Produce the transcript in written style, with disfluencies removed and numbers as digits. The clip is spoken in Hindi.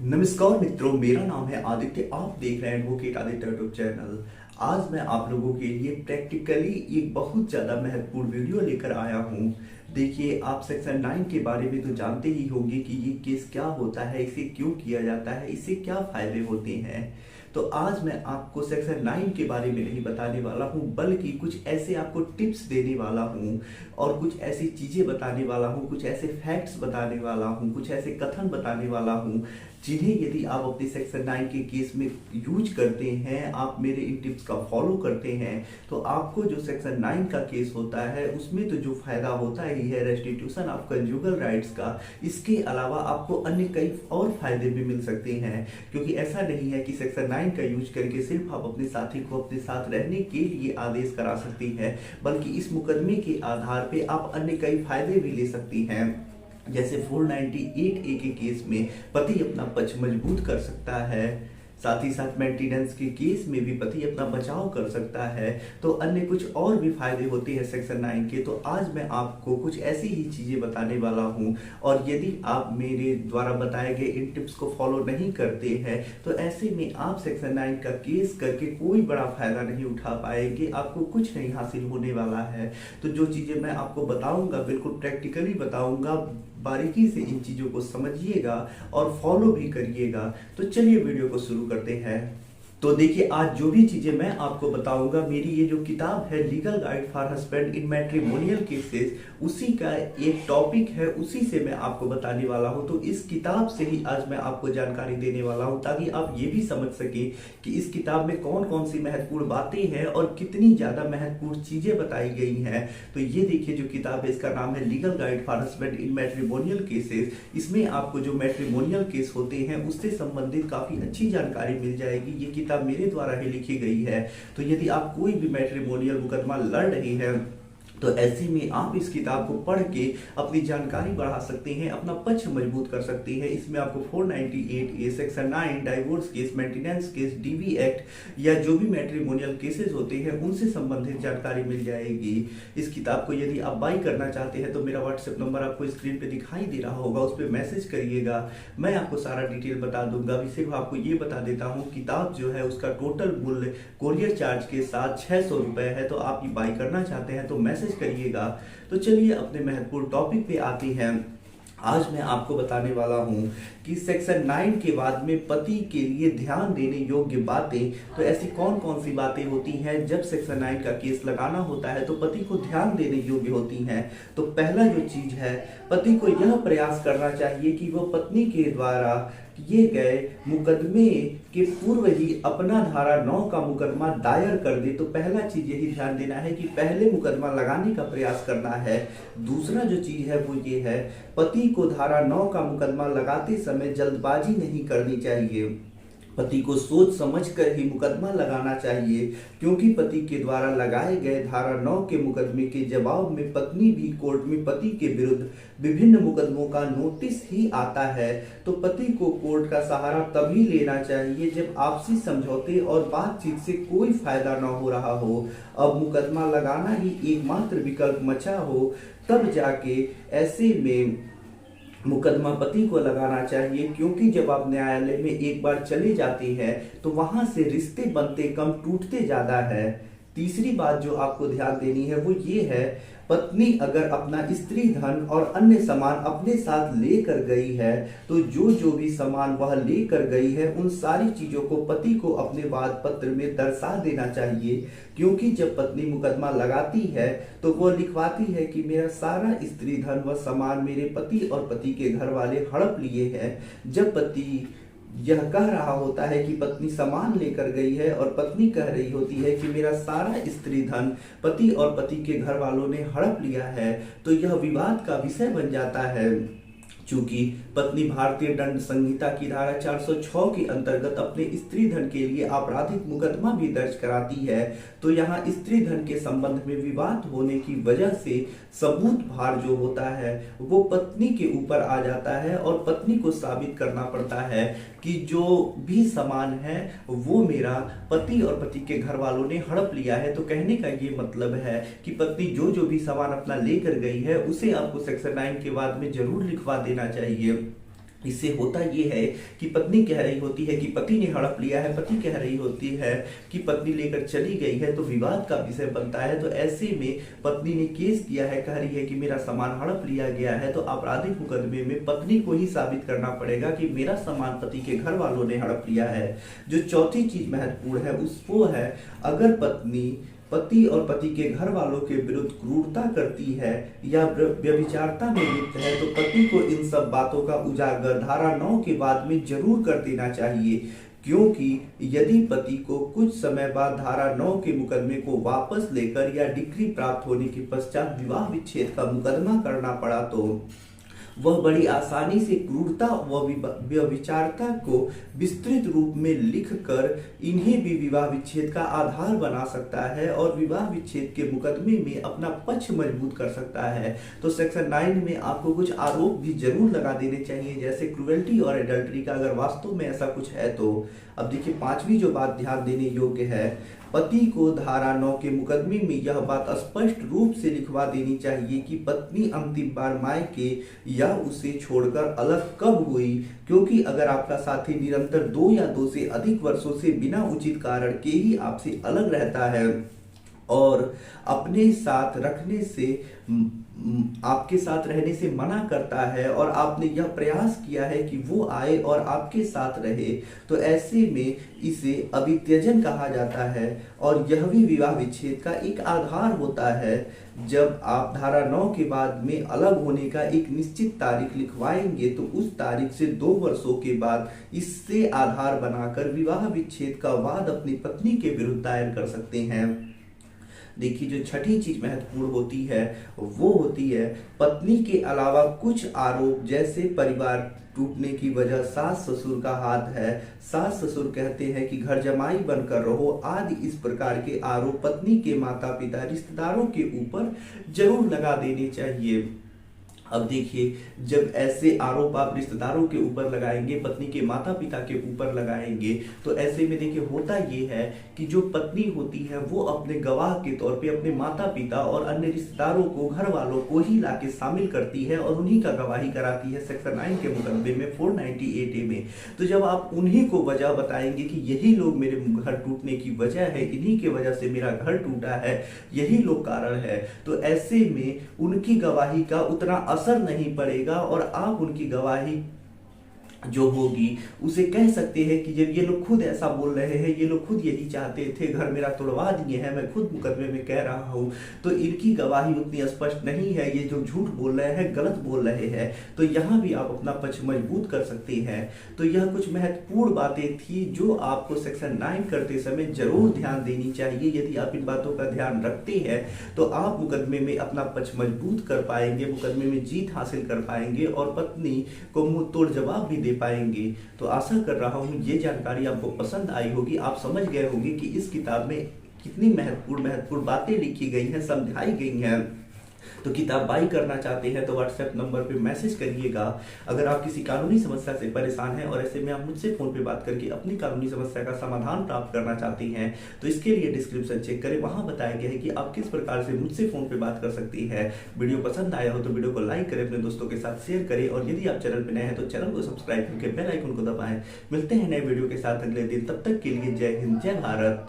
नमस्कार मित्रों, मेरा नाम है आदित्य। आप देख रहे हैं एडवोकेट आदित्य यूट्यूब चैनल। आज मैं आप लोगों के लिए प्रैक्टिकली एक बहुत ज़्यादा महत्वपूर्ण वीडियो लेकर आया हूँ। देखिए, आप सेक्शन 9 के बारे में तो जानते ही होंगे कि ये केस क्या होता है, इसे क्यों किया जाता है, इससे क्या फ़ायदे होते हैं। तो आज मैं आपको सेक्शन 9 के बारे में नहीं बताने वाला हूँ, बल्कि कुछ ऐसे आपको टिप्स देने वाला हूँ और कुछ ऐसी चीज़ें बताने वाला हूँ, कुछ ऐसे फैक्ट्स बताने वाला हूँ, कुछ ऐसे कथन बताने वाला हूँ जिन्हें यदि आप अपने सेक्शन 9 के केस में यूज करते हैं, आप मेरे इन टिप्स का फॉलो करते हैं, तो आपको जो सेक्शन 9 का केस होता है उसमें तो जो फायदा होता ही है रेस्टिट्यूशन ऑफ कंजुगल राइट्स का, इसके अलावा आपको अन्य कई और फायदे भी मिल सकते हैं। क्योंकि ऐसा नहीं है कि सेक्शन 9 का यूज करके सिर्फ आप अपने साथी को अपने साथ रहने के लिए आदेश करा सकती हैं, बल्कि इस मुकदमे के आधार पे आप अन्य कई फायदे भी ले सकती हैं। जैसे 498A के केस में पति अपना पक्ष मजबूत कर सकता है, साथ ही साथ मेंटेनेंस के केस में भी पति अपना बचाव कर सकता है। तो अन्य कुछ और भी फायदे होते हैं सेक्शन 9 के। तो आज मैं आपको कुछ ऐसी ही चीज़ें बताने वाला हूं, और यदि आप मेरे द्वारा बताए गए इन टिप्स को फॉलो नहीं करते हैं तो ऐसे में आप सेक्शन 9 का केस करके कोई बड़ा फायदा नहीं उठा पाएंगे, आपको कुछ नहीं हासिल होने वाला है। तो जो चीज़ें मैं आपको बताऊंगा बिल्कुल प्रैक्टिकली बताऊंगा, बारीकी से इन चीज़ों को समझिएगा और फॉलो भी करिएगा। तो चलिए वीडियो को शुरू करते हैं। तो देखिए, आज जो भी चीज़ें मैं आपको बताऊंगा, मेरी ये जो किताब है legal guide for husband in matrimonial cases, उसी का एक टॉपिक है, उसी से मैं आपको बताने वाला हूं। तो इस किताब से ही आज मैं आपको जानकारी देने वाला हूं, ताकि आप ये भी समझ सकें कि इस किताब में कौन कौन सी महत्वपूर्ण बातें हैं और कितनी ज़्यादा महत्वपूर्ण चीज़ें बताई गई हैं। तो ये देखिए, जो किताब है इसका नाम है legal guide for husband in matrimonial cases. इसमें आपको जो मैट्रिमोनियल केस होते हैं उससे संबंधित काफ़ी अच्छी जानकारी मिल जाएगी। ये किताब मेरे द्वारा ही लिखी गई है। तो यदि आप कोई भी मैट्रिमोनियल मुकदमा लड़ रहे हैं तो ऐसे में आप इस किताब को पढ़ के अपनी जानकारी बढ़ा सकते हैं, अपना पक्ष मजबूत कर सकते हैं। इसमें आपको 498A, section 9, divorce case, maintenance case, DV act या जो भी मैट्रिमोनियल केसेस होते हैं उनसे संबंधित जानकारी मिल जाएगी। इस किताब को यदि आप बाई करना चाहते हैं तो मेरा व्हाट्सएप नंबर आपको स्क्रीन पे दिखाई दे रहा होगा, उस पर मैसेज करिएगा, मैं आपको सारा डिटेल बता दूंगा। अभी सिर्फ आपको ये बता देता हूँ, किताब जो है उसका टोटल मूल्य कोरियर चार्ज के साथ 600 रुपये है। तो आप ये बाई करना चाहते हैं तो मैसेज करिएगा। तो चलिए अपने महत्वपूर्ण टॉपिक पे आते हैं। आज मैं आपको बताने वाला हूं कि सेक्शन 9 के बाद में पति के लिए ध्यान देने योग्य बातें, तो ऐसी कौन कौन सी बातें होती हैं जब सेक्शन 9 का केस लगाना होता है तो पति को ध्यान देने योग्य होती हैं। तो पहला जो चीज है, पति को यह प्रयास करना चाहिए कि वह पत्नी के द्वारा किए गए मुकदमे के पूर्व ही अपना धारा 9 का मुकदमा दायर कर दे। तो पहला चीज यही ध्यान देना है कि पहले मुकदमा लगाने का प्रयास करना है। दूसरा जो चीज है वो ये है, पति को धारा 9 का मुकदमा लगाते समय जल्दबाजी नहीं करनी चाहिए। पति को सोच समझ कर ही मुकदमा लगाना चाहिए, क्योंकि पति के द्वारा लगाए गए धारा 9 के मुकदमे के जवाब में पत्नी भी कोर्ट में पति के विरुद्ध विभिन्न मुकदमों का नोटिस ही आता है। तो पति को कोर्ट का सहारा तभी लेना चाहिए जब आपसी समझौते और बातचीत से कोई फायदा न हो रहा हो, अब मुकदमा लगाना ही एकमात्र विकल्प बचा हो, तब जाके ऐसे में मुकदमा पति को लगाना चाहिए। क्योंकि जब आप न्यायालय में एक बार चले जाते हैं तो वहां से रिश्ते बनते कम टूटते ज्यादा है। तीसरी बात जो आपको ध्यान देनी है वो ये है, पत्नी अगर अपना स्त्री धन और अन्य सामान अपने साथ लेकर गई है तो जो जो भी सामान वह लेकर गई है उन सारी चीजों को पति को अपने वाद पत्र में दर्शा देना चाहिए। क्योंकि जब पत्नी मुकदमा लगाती है तो वह लिखवाती है कि मेरा सारा स्त्री धन व सामान मेरे पति और पति के घर वाले हड़प लिए हैं। जब पति यह कह रहा होता है कि पत्नी सामान लेकर गई है और पत्नी कह रही होती है कि मेरा सारा स्त्री धन पति और पति के घर वालों ने हड़प लिया है, तो यह विवाद का विषय बन जाता है। चूंकि पत्नी भारतीय दंड संहिता की धारा 406 के अंतर्गत अपने स्त्री धन के लिए आपराधिक मुकदमा भी दर्ज कराती है, तो यहाँ स्त्री धन के संबंध में विवाद होने की वजह से सबूत भार जो होता है वो पत्नी के ऊपर आ जाता है और पत्नी को साबित करना पड़ता है कि जो भी सामान है वो मेरा पति और पति के घर वालों ने हड़प लिया है। तो कहने का ये मतलब है कि पत्नी जो जो भी सामान अपना लेकर गई है उसे आपको सेक्शन 9 के बाद में जरूर लिखवा देना चाहिए। इससे होता ये है कि पत्नी कह रही होती है कि पति ने हड़प लिया है, पति कह रही होती है कि पत्नी लेकर चली गई है, तो विवाद का विषय बनता है। तो ऐसे में पत्नी ने केस किया है, कह रही है कि मेरा सामान हड़प लिया गया है, तो आपराधिक मुकदमे में पत्नी को ही साबित करना पड़ेगा कि मेरा सामान पति के घर वालों ने हड़प लिया है। जो चौथी चीज महत्वपूर्ण है वो है, अगर पत्नी पति और पति के घर वालों के विरुद्ध क्रूरता करती है या व्यभिचारता में लिप्त है, तो पति को इन सब बातों का उजागर धारा 9 के बाद में जरूर कर देना चाहिए। क्योंकि यदि पति को कुछ समय बाद धारा 9 के मुकदमे को वापस लेकर या डिग्री प्राप्त होने के पश्चात विवाह विच्छेद का मुकदमा करना पड़ा, तो वह बड़ी आसानी से क्रूरता व व्यभिचारता को विस्तृत रूप में लिखकर इन्हें भी विवाह विच्छेद का आधार बना सकता है और विवाह विच्छेद के मुकदमे में अपना पक्ष मजबूत कर सकता है। तो सेक्शन 9 में आपको कुछ आरोप भी जरूर लगा देने चाहिए, जैसे क्रूएल्टी और एडल्ट्री का, अगर वास्तव में ऐसा कुछ है तो। अब देखिए, पांचवी जो बात ध्यान देने योग्य है, पति को धारा 9 के मुकदमे में यह बात स्पष्ट रूप से लिखवा देनी चाहिए कि पत्नी अंतिम बार मायके या उसे छोड़कर अलग कब हुई, क्योंकि अगर आपका साथी निरंतर 2 या 2 से अधिक वर्षों से बिना उचित कारण के ही आपसे अलग रहता है और अपने साथ रखने से आपके साथ रहने से मना करता है और आपने यह प्रयास किया है कि वो आए और आपके साथ रहे, तो ऐसे में इसे अभित्यजन कहा जाता है और यह भी विवाह विच्छेद का एक आधार होता है। जब आप धारा 9 के बाद में अलग होने का एक निश्चित तारीख लिखवाएंगे, तो उस तारीख से 2 वर्षों के बाद इससे आधार बनाकर विवाह विच्छेद का वाद अपनी पत्नी के विरुद्ध दायर कर सकते हैं। देखिए, जो छठी चीज महत्वपूर्ण होती है वो होती है, पत्नी के अलावा कुछ आरोप, जैसे परिवार टूटने की वजह सास ससुर का हाथ है, सास ससुर कहते हैं कि घर जमाई बनकर रहो आदि, इस प्रकार के आरोप पत्नी के माता पिता रिश्तेदारों के ऊपर जरूर लगा देने चाहिए। अब देखिए, जब ऐसे आरोप आप रिश्तेदारों के ऊपर लगाएंगे, पत्नी के माता पिता के ऊपर लगाएंगे, तो ऐसे में देखिए होता ये है कि जो पत्नी होती है वो अपने गवाह के तौर पे अपने माता पिता और अन्य रिश्तेदारों को, घर वालों को ही लाके शामिल करती है और उन्हीं का गवाही कराती है सेक्शन 9 के मुकदमे में 498A में। तो जब आप उन्हीं को वजह बताएंगे कि यही लोग मेरे घर टूटने की वजह है, इन्हीं की वजह से मेरा घर टूटा है, यही लोग कारण है, तो ऐसे में उनकी गवाही का उतना असर नहीं पड़ेगा और आप उनकी गवाही जो होगी उसे कह सकते हैं कि जब ये लोग खुद ऐसा बोल रहे हैं, ये लोग खुद यही चाहते थे, घर मेरा तोड़वा दिए हैं, मैं खुद मुकदमे में कह रहा हूँ, तो इनकी गवाही उतनी स्पष्ट नहीं है, ये जो झूठ बोल रहे हैं, गलत बोल रहे हैं, तो यहाँ भी आप अपना पक्ष मजबूत कर सकते हैं। तो यह कुछ महत्वपूर्ण बातें थी जो आपको सेक्शन 9 करते समय जरूर ध्यान देनी चाहिए। यदि आप इन बातों का ध्यान रखते हैं तो आप मुकदमे में अपना पक्ष मजबूत कर पाएंगे, मुकदमे में जीत हासिल कर पाएंगे और पत्नी को मुंह तोड़ जवाब भी पाएंगे। तो आशा कर रहा हूं ये जानकारी आपको पसंद आई होगी, आप समझ गए होंगे कि इस किताब में कितनी महत्वपूर्ण बातें लिखी गई हैं, समझाई गई हैं। तो किताब बाई करना चाहते हैं तो व्हाट्सएप नंबर पे मैसेज करिएगा। अगर आप किसी कानूनी समस्या से परेशान हैं और ऐसे में आप मुझसे फोन पे बात करके अपनी कानूनी समस्या का समाधान प्राप्त करना चाहते हैं, तो इसके लिए डिस्क्रिप्शन चेक करें, वहां बताया गया है कि आप किस प्रकार से मुझसे फोन पे बात कर सकती है। वीडियो पसंद आया हो तो वीडियो को लाइक करें, अपने दोस्तों के साथ शेयर करें और यदि आप चैनल पर नए हैं तो चैनल को सब्सक्राइब करके बेल आइकन को दबाएं। मिलते हैं नए वीडियो के साथ अगले दिन, तब तक के लिए जय हिंद, जय भारत।